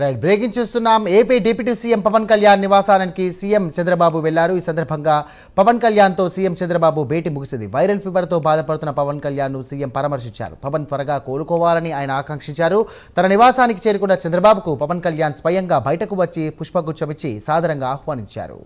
Right breaking చూస్తున్నాం. AP deputy CM Pavan Kalyan నివాసానికి CM Chandrababu వెళ్లారు. ఈ సందర్భంగా పవన్ కళ్యాణ్ తో సీఎం చంద్రబాబు భేటీ ముగిసింది. వైరల్ ఫీవర్ తో బాధపడుతున్న పవన్ కళ్యాణ్ ను సీఎం పరామర్శించారు. పవన్ త్వరగా కోలుకోవాలని ఆయన ఆకాంక్షించారు. తన నివాసానికి చేరుకున్న చంద్రబాబుకు పవన్ కళ్యాణ్ స్వయంగా బయటకు వచ్చి పుష్పగుచ్చమిచ్చి సాదరంగా ఆహ్వానించారు.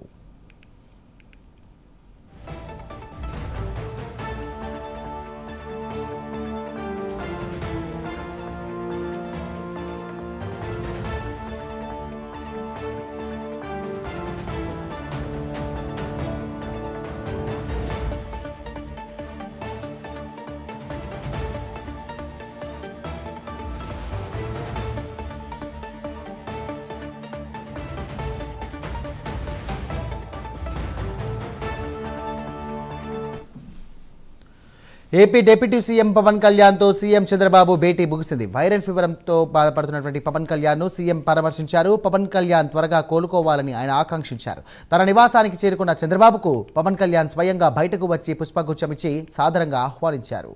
AP deputy CM Pavan Kalyan తో సీఎం చంద్రబాబు భేటీ ముగిసింది. వైరల్ ఫీవర్ తో బాధపడుతున్నటువంటి పవన్ కళ్యాణ్ ను సీఎం పరామర్శించారు. పవన్ కళ్యాణ్ త్వరగా కోలుకోవాలని ఆయన ఆకాంక్షించారు. తన నివాసానికి చేరుకున్న చంద్రబాబుకు పవన్ కళ్యాణ్ స్వయంగా బయటకు వచ్చి పుష్పగుచ్చమిచ్చి సాదరంగా ఆహ్వానించారు.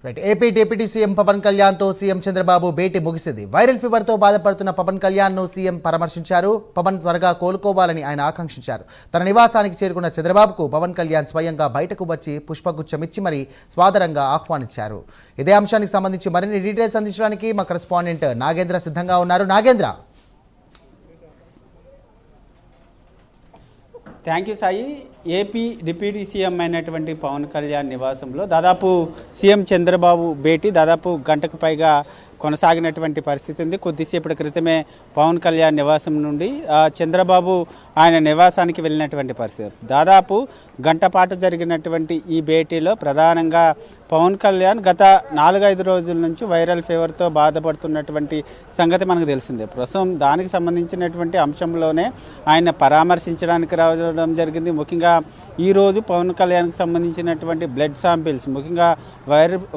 Right AP deputy CM Pavan Kalyan తో సీఎం చంద్రబాబు భేటీ ముగిసింది. వైరల్ ఫీవర్ తో బాధపడుతున్న పవన్ కళ్యాణ్ ను సీఎం పరామర్శించారు. పవన్ త్వరగా కోలుకోవాలని ఆయన ఆకాంక్షించారు. తన నివాసానికి చేరుకున్న చంద్రబాబుకు పవన్ కళ్యాణ్ స్వయంగా బయటకు వచ్చి పుష్పగుచ్చమిచ్చి మరి స్వాదరంగా ఆహ్వానించారు. ఇదే అంశానికి సంబంధించి మరిన్ని డీటెయిల్స్ అందించడానికి మా కరెస్పాండెంట్ నాగేంద్ర సిద్ధంగా ఉన్నారు. Nagendra, thank you Sai. AP deputy CM అయినటువంటి పవన్ కళ్యాణ్ నివాసంలో దాదాపు సీఎం చంద్రబాబు భేటీ దాదాపు గంటకు పైగా కొనసాగినటువంటి పరిస్థితి ఉంది. కొద్దిసేపటి క్రితమే పవన్ కళ్యాణ్ నివాసం నుండి చంద్రబాబు ఆయన నివాసానికి వెళ్ళినటువంటి పరిస్థితి. దాదాపు గంట పాటు జరిగినటువంటి ఈ భేటీలో ప్రధానంగా పవన్ కళ్యాణ్ గత 4-5 రోజుల నుంచి వైరల్ ఫీవర్తో బాధపడుతున్నటువంటి సంగతి మనకు తెలిసిందే. ప్రస్తుతం దానికి సంబంధించినటువంటి అంశంలోనే ఆయన పరామర్శించడానికి రావడం జరిగింది. ముఖ్యంగా ఈరోజు పవన్ కళ్యాణ్కి సంబంధించినటువంటి బ్లడ్ శాంపిల్స్, ముఖ్యంగా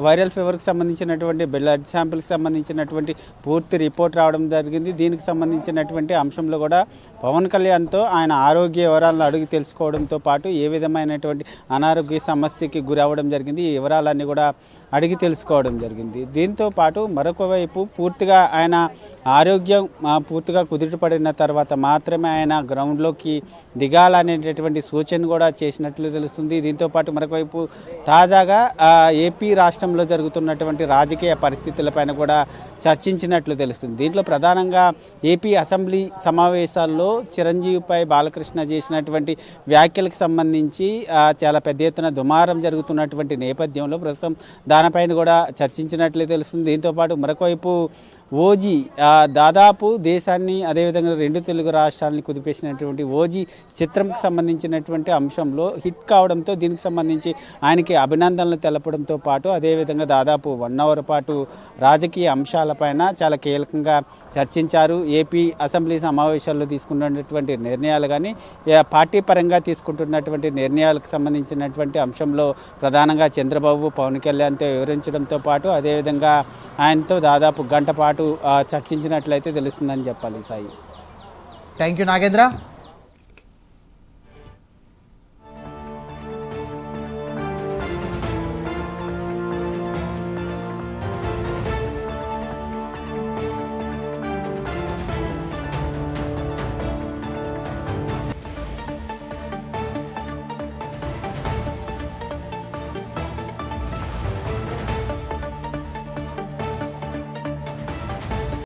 వైరల్ ఫీవర్కి సంబంధించినటువంటి బ్లడ్ శాంపిల్స్కి సంబంధించినటువంటి పూర్తి రిపోర్ట్ రావడం జరిగింది. దీనికి సంబంధించినటువంటి అంశంలో కూడా పవన్ కళ్యాణ్తో ఆయన ఆరోగ్య వివరాలను అడిగి తెలుసుకోవడంతో పాటు ఏ విధమైనటువంటి అనారోగ్య సమస్యకి గురి అవ్వడం జరిగింది, ఈ వివరాలన్నీ కూడా అడిగి తెలుసుకోవడం జరిగింది. దీంతో పాటు మరొక వైపు పూర్తిగా ఆయన ఆరోగ్యం పూర్తిగా కుదుటపడిన తర్వాత మాత్రమే ఆయన గ్రౌండ్లోకి దిగాలనేటటువంటి సూచన కూడా చేసినట్లు తెలుస్తుంది. దీంతో పాటు మరొకవైపు తాజాగా ఏపీ రాష్ట్రంలో జరుగుతున్నటువంటి రాజకీయ పరిస్థితులపైన కూడా చర్చించినట్లు తెలుస్తుంది. దీంట్లో ప్రధానంగా ఏపీ అసెంబ్లీ సమావేశాల్లో చిరంజీవిపై బాలకృష్ణ చేసినటువంటి వ్యాఖ్యలకు సంబంధించి చాలా పెద్ద ఎత్తున దుమారం జరుగుతున్నటువంటి నేపథ్యంలో ప్రస్తుతం దానిపైన కూడా చర్చించినట్లే తెలుస్తుంది. దీంతోపాటు మరొకవైపు ఓజీ దాదాపు దేశాన్ని అదేవిధంగా 2 తెలుగు రాష్ట్రాలని కుదిపేసినటువంటి ఓజీ చిత్రంకి సంబంధించినటువంటి అంశంలో హిట్ కావడంతో దీనికి సంబంధించి ఆయనకి అభినందనలు తెలపడంతో పాటు అదేవిధంగా దాదాపు 1 అవర్ పాటు రాజకీయ అంశాలపైన చాలా కీలకంగా చర్చించారు. ఏపీ అసెంబ్లీ సమావేశాల్లో తీసుకున్నటువంటి నిర్ణయాలు కానీ పార్టీ పరంగా తీసుకుంటున్నటువంటి నిర్ణయాలకు సంబంధించినటువంటి అంశంలో ప్రధానంగా చంద్రబాబు పవన్ కళ్యాణ్తో వివరించడంతో పాటు అదేవిధంగా ఆయనతో దాదాపు గంట పాటు చర్చించినట్లయితే తెలుస్తుందని చెప్పాలి సాయి. Thank you Nagendra.